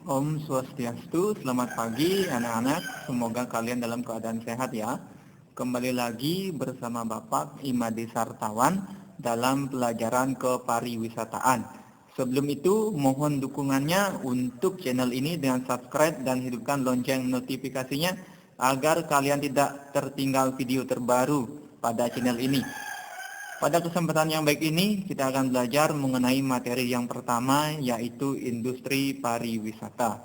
Om Swastiastu, selamat pagi anak-anak, semoga kalian dalam keadaan sehat ya. Kembali lagi bersama Bapak Imadi Sartawan dalam pelajaran kepariwisataan. Sebelum itu, mohon dukungannya untuk channel ini dengan subscribe dan hidupkan lonceng notifikasinya agar kalian tidak tertinggal video terbaru pada channel ini. Pada kesempatan yang baik ini, kita akan belajar mengenai materi yang pertama, yaitu industri pariwisata.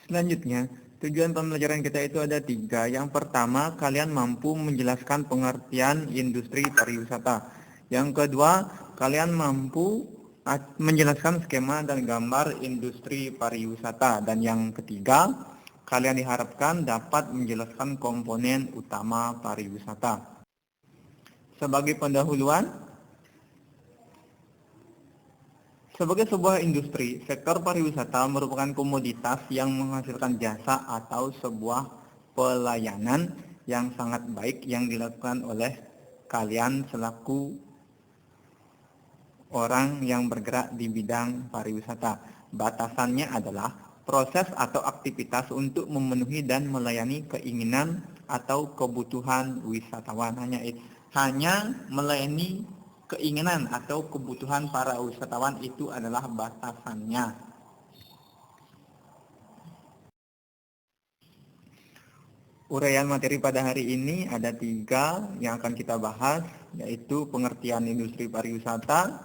Selanjutnya, tujuan pembelajaran kita itu ada 3. Yang pertama, kalian mampu menjelaskan pengertian industri pariwisata. Yang kedua, kalian mampu menjelaskan skema dan gambar industri pariwisata. Dan yang ketiga, kalian diharapkan dapat menjelaskan komponen utama pariwisata. Sebagai pendahuluan, sebagai sebuah industri, sektor pariwisata merupakan komoditas yang menghasilkan jasa atau sebuah pelayanan yang sangat baik yang dilakukan oleh kalian selaku orang yang bergerak di bidang pariwisata. Batasannya adalah proses atau aktivitas untuk memenuhi dan melayani keinginan atau kebutuhan wisatawan. Hanya melayani keinginan atau kebutuhan para wisatawan itu adalah batasannya. Uraian materi pada hari ini ada 3 yang akan kita bahas, yaitu pengertian industri pariwisata,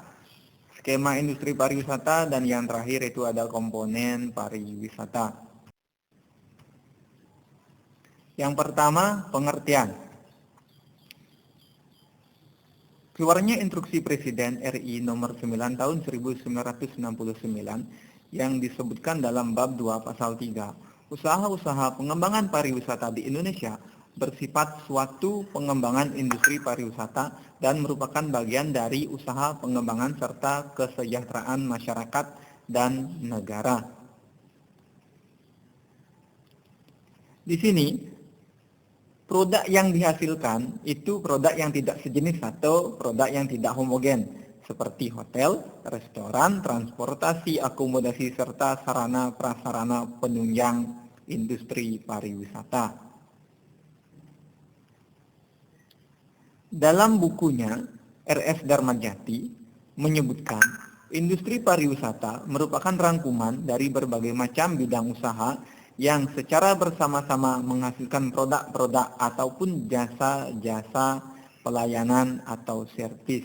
skema industri pariwisata, dan yang terakhir itu ada komponen pariwisata. Yang pertama, pengertian. Keluarnya Instruksi Presiden RI nomor 9 tahun 1969 yang disebutkan dalam bab 2 pasal 3. Usaha-usaha pengembangan pariwisata di Indonesia bersifat suatu pengembangan industri pariwisata dan merupakan bagian dari usaha pengembangan serta kesejahteraan masyarakat dan negara. Di sini, produk yang dihasilkan itu produk yang tidak sejenis atau produk yang tidak homogen, seperti hotel, restoran, transportasi, akomodasi, serta sarana-prasarana penunjang industri pariwisata. Dalam bukunya, R.S. Darmajati menyebutkan, industri pariwisata merupakan rangkuman dari berbagai macam bidang usaha yang secara bersama-sama menghasilkan produk-produk ataupun jasa-jasa pelayanan atau servis.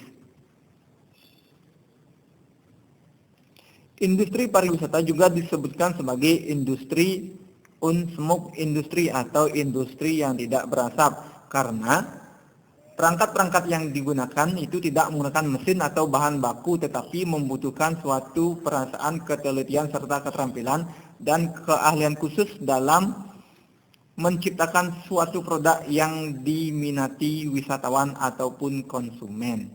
Industri pariwisata juga disebutkan sebagai industri unsmoke industri atau industri yang tidak berasap, karena perangkat-perangkat yang digunakan itu tidak menggunakan mesin atau bahan baku, tetapi membutuhkan suatu perasaan, ketelitian, serta keterampilan dan keahlian khusus dalam menciptakan suatu produk yang diminati wisatawan ataupun konsumen.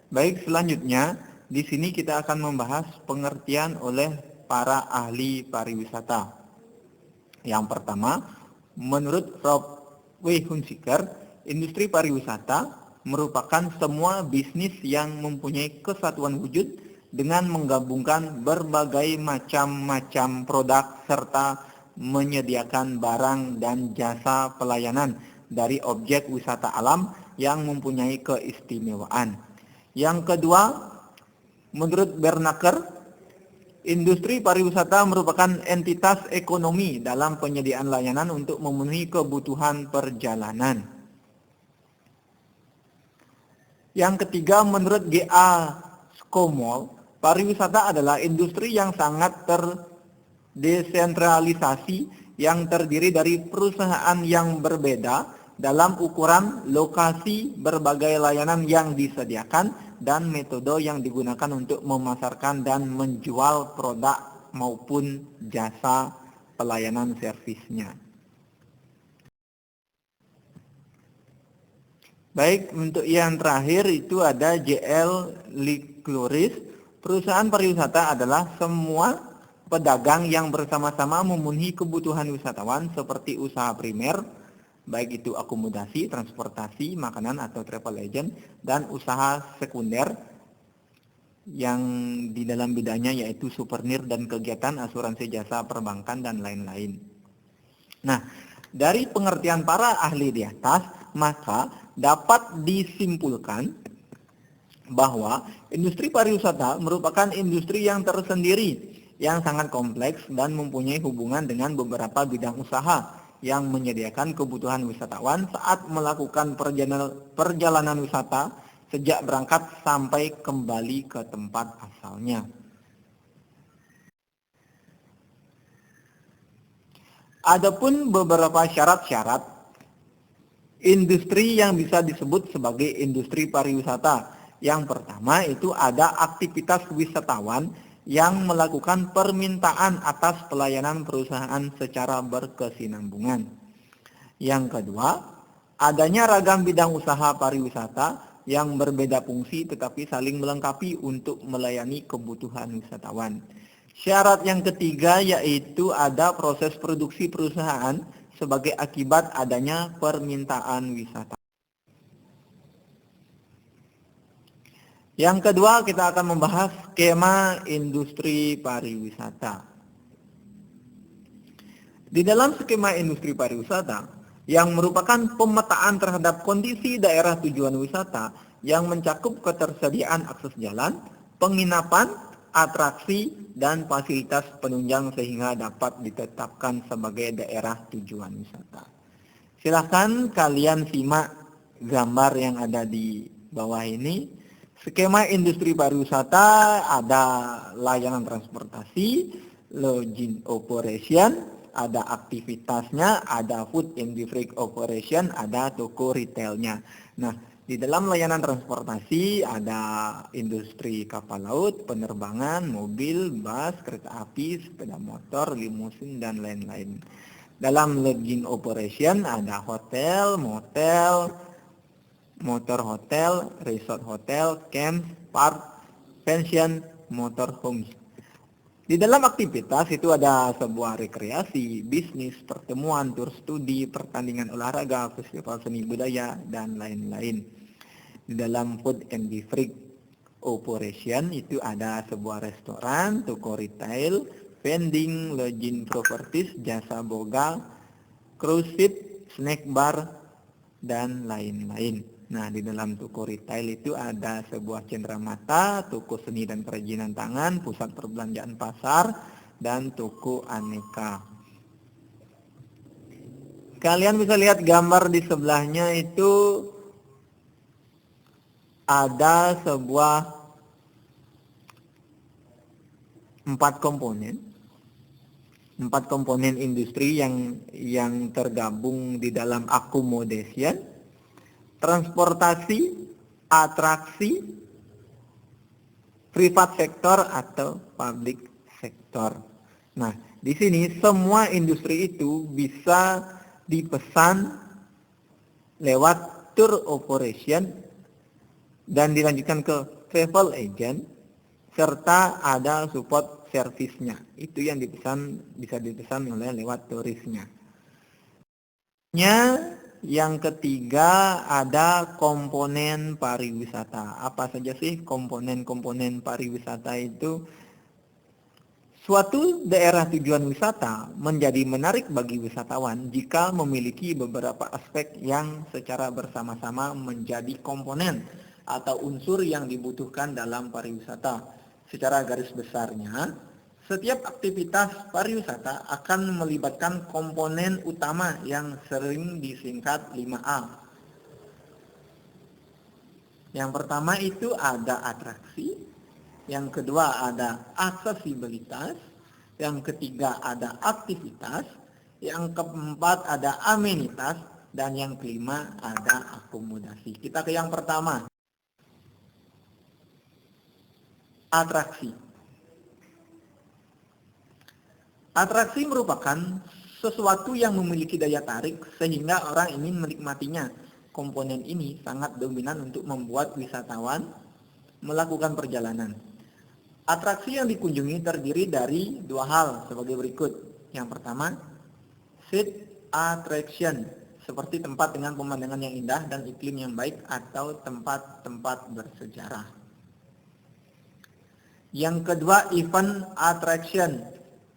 Baik, selanjutnya di sini kita akan membahas pengertian oleh para ahli pariwisata. Yang pertama, menurut Rob W. Hunziker, industri pariwisata merupakan semua bisnis yang mempunyai kesatuan wujud dengan menggabungkan berbagai macam produk serta menyediakan barang dan jasa pelayanan dari objek wisata alam yang mempunyai keistimewaan. Yang kedua, menurut Bernaker, industri pariwisata merupakan entitas ekonomi dalam penyediaan layanan untuk memenuhi kebutuhan perjalanan. Yang ketiga, menurut G.A. Skomol, pariwisata adalah industri yang sangat terdesentralisasi yang terdiri dari perusahaan yang berbeda dalam ukuran, lokasi, berbagai layanan yang disediakan, dan metode yang digunakan untuk memasarkan dan menjual produk maupun jasa pelayanan servisnya. Baik, untuk yang terakhir itu ada J.L. Licluris. Perusahaan pariwisata adalah semua pedagang yang bersama-sama memenuhi kebutuhan wisatawan seperti usaha primer, baik itu akomodasi, transportasi, makanan atau travel agent, dan usaha sekunder yang di dalam bidangnya yaitu souvenir dan kegiatan asuransi jasa perbankan dan lain-lain. Nah, dari pengertian para ahli di atas, maka dapat disimpulkan bahwa industri pariwisata merupakan industri yang tersendiri, yang sangat kompleks dan mempunyai hubungan dengan beberapa bidang usaha yang menyediakan kebutuhan wisatawan saat melakukan perjalanan wisata sejak berangkat sampai kembali ke tempat asalnya. Adapun beberapa syarat-syarat industri yang bisa disebut sebagai industri pariwisata. Yang pertama itu ada aktivitas wisatawan yang melakukan permintaan atas pelayanan perusahaan secara berkesinambungan. Yang kedua, adanya ragam bidang usaha pariwisata yang berbeda fungsi tetapi saling melengkapi untuk melayani kebutuhan wisatawan. Syarat yang ketiga yaitu ada proses produksi perusahaan sebagai akibat adanya permintaan wisata. Yang kedua, kita akan membahas skema industri pariwisata. Di dalam skema industri pariwisata, yang merupakan pemetaan terhadap kondisi daerah tujuan wisata yang mencakup ketersediaan akses jalan, penginapan, atraksi, dan fasilitas penunjang sehingga dapat ditetapkan sebagai daerah tujuan wisata. Silahkan kalian simak gambar yang ada di bawah ini. Skema industri pariwisata ada layanan transportasi, lodging operation, ada aktivitasnya, ada food and beverage operation, ada toko retailnya. Nah, di dalam layanan transportasi ada industri kapal laut, penerbangan, mobil, bus, kereta api, sepeda motor, limusin, dan lain-lain. Dalam lodging operation ada hotel, motel, motor hotel, resort hotel, camp, park, pension, motorhomes. Di dalam aktivitas itu ada sebuah rekreasi, bisnis, pertemuan, tur studi, pertandingan olahraga, festival seni budaya, dan lain-lain. Di dalam food and beverage operation itu ada sebuah restoran, toko retail, vending, lodging properties, jasa boga, cruise ship, snack bar, dan lain-lain. Nah, di dalam toko retail itu ada sebuah cenderamata, toko seni dan kerajinan tangan, pusat perbelanjaan pasar, dan toko aneka. Kalian bisa lihat gambar di sebelahnya itu ada sebuah 4 komponen industri yang tergabung di dalam accommodation, transportasi, atraksi, private sector atau public sector. Nah, di sini semua industri itu bisa dipesan lewat tour operation dan dilanjutkan ke travel agent serta ada support service-nya. Itu yang bisa dipesan oleh lewat turisnya. Yang ketiga ada komponen pariwisata. Apa saja sih komponen-komponen pariwisata itu? Suatu daerah tujuan wisata menjadi menarik bagi wisatawan jika memiliki beberapa aspek yang secara bersama-sama menjadi komponen atau unsur yang dibutuhkan dalam pariwisata. Secara garis besarnya, setiap aktivitas pariwisata akan melibatkan komponen utama yang sering disingkat 5A. Yang pertama itu ada atraksi, yang kedua ada aksesibilitas, yang ketiga ada aktivitas, yang keempat ada amenitas, dan yang kelima ada akomodasi. Kita ke yang pertama, atraksi. Atraksi merupakan sesuatu yang memiliki daya tarik sehingga orang ingin menikmatinya. Komponen ini sangat dominan untuk membuat wisatawan melakukan perjalanan. Atraksi yang dikunjungi terdiri dari 2 hal sebagai berikut. Yang pertama, scenic attraction, seperti tempat dengan pemandangan yang indah dan iklim yang baik atau tempat-tempat bersejarah. Yang kedua, event attraction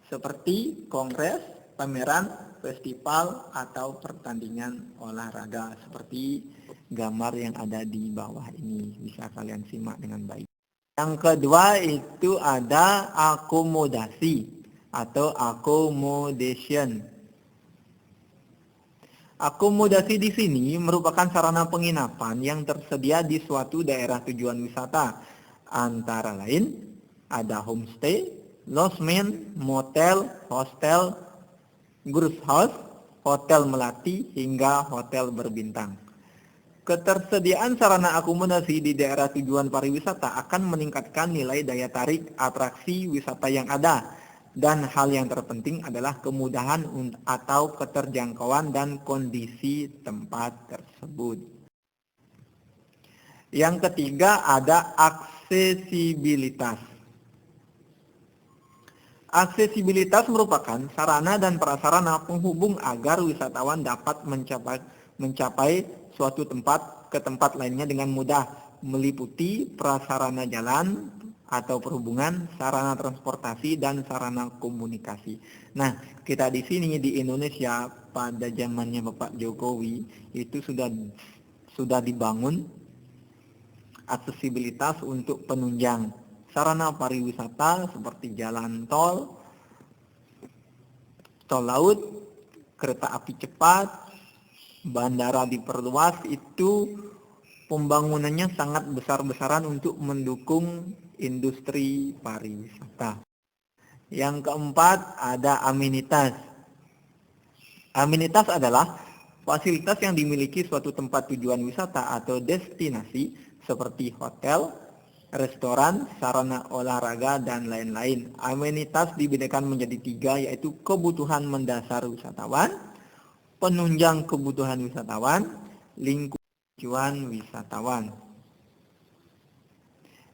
seperti kongres, pameran, festival, atau pertandingan olahraga seperti gambar yang ada di bawah ini. Bisa kalian simak dengan baik. Yang kedua itu ada akomodasi atau accommodation. Akomodasi di sini merupakan sarana penginapan yang tersedia di suatu daerah tujuan wisata. Antara lain ada homestay, lodgement, motel, hostel, guest house, hotel melati, hingga hotel berbintang. Ketersediaan sarana akomodasi di daerah tujuan pariwisata akan meningkatkan nilai daya tarik atraksi wisata yang ada. Dan hal yang terpenting adalah kemudahan atau keterjangkauan dan kondisi tempat tersebut. Yang ketiga ada aksesibilitas. Aksesibilitas merupakan sarana dan prasarana penghubung agar wisatawan dapat mencapai suatu tempat ke tempat lainnya dengan mudah, meliputi prasarana jalan atau perhubungan, sarana transportasi, dan sarana komunikasi. Nah, kita di sini di Indonesia pada zamannya Bapak Jokowi itu sudah dibangun aksesibilitas untuk penunjang sarana pariwisata seperti jalan tol, tol laut, kereta api cepat, bandara diperluas. Itu pembangunannya sangat besar-besaran untuk mendukung industri pariwisata. Yang keempat ada amenitas. Amenitas adalah fasilitas yang dimiliki suatu tempat tujuan wisata atau destinasi seperti hotel, restoran, sarana olahraga, dan lain-lain. Amenitas dibedakan menjadi 3, yaitu kebutuhan mendasar wisatawan, penunjang kebutuhan wisatawan, lingkungan tujuan wisatawan.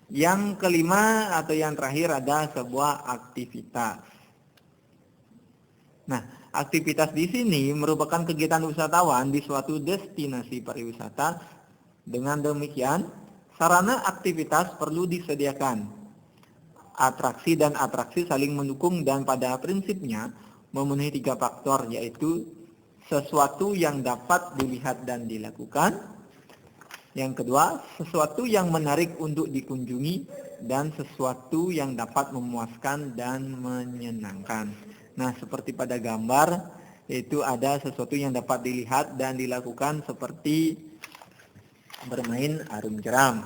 Yang kelima atau yang terakhir ada sebuah aktivitas. Nah, aktivitas di sini merupakan kegiatan wisatawan di suatu destinasi pariwisata. Dengan demikian, sarana aktivitas perlu disediakan. Atraksi dan atraksi saling mendukung dan pada prinsipnya memenuhi 3 faktor, yaitu sesuatu yang dapat dilihat dan dilakukan. Yang kedua, sesuatu yang menarik untuk dikunjungi, dan sesuatu yang dapat memuaskan dan menyenangkan. Nah, seperti pada gambar, itu ada sesuatu yang dapat dilihat dan dilakukan seperti bermain arum jeram.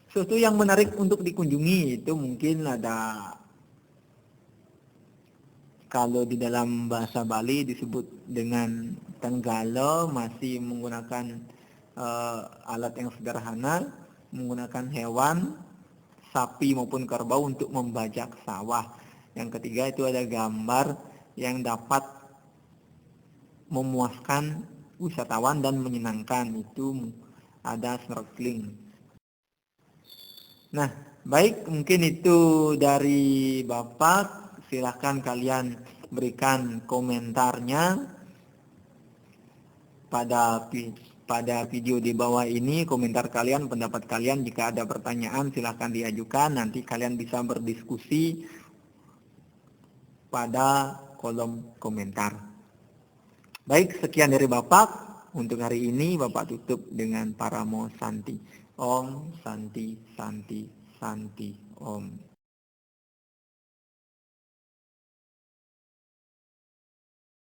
Sesuatu yang menarik untuk dikunjungi itu mungkin ada, kalau di dalam bahasa Bali disebut dengan tenggalo, masih menggunakan alat yang sederhana, menggunakan hewan, sapi maupun kerbau untuk membajak sawah. Yang ketiga itu ada gambar yang dapat memuaskan wisatawan dan menyenangkan, itu ada snorkeling. Nah, baik, mungkin itu dari Bapak. Silahkan kalian berikan komentarnya pada video di bawah ini. Komentar kalian, pendapat kalian. Jika ada pertanyaan silahkan diajukan. Nanti kalian bisa berdiskusi pada kolom komentar. Baik, sekian dari Bapak. Untuk hari ini Bapak tutup dengan Paramo Santi. Om Santi Santi Santi Om.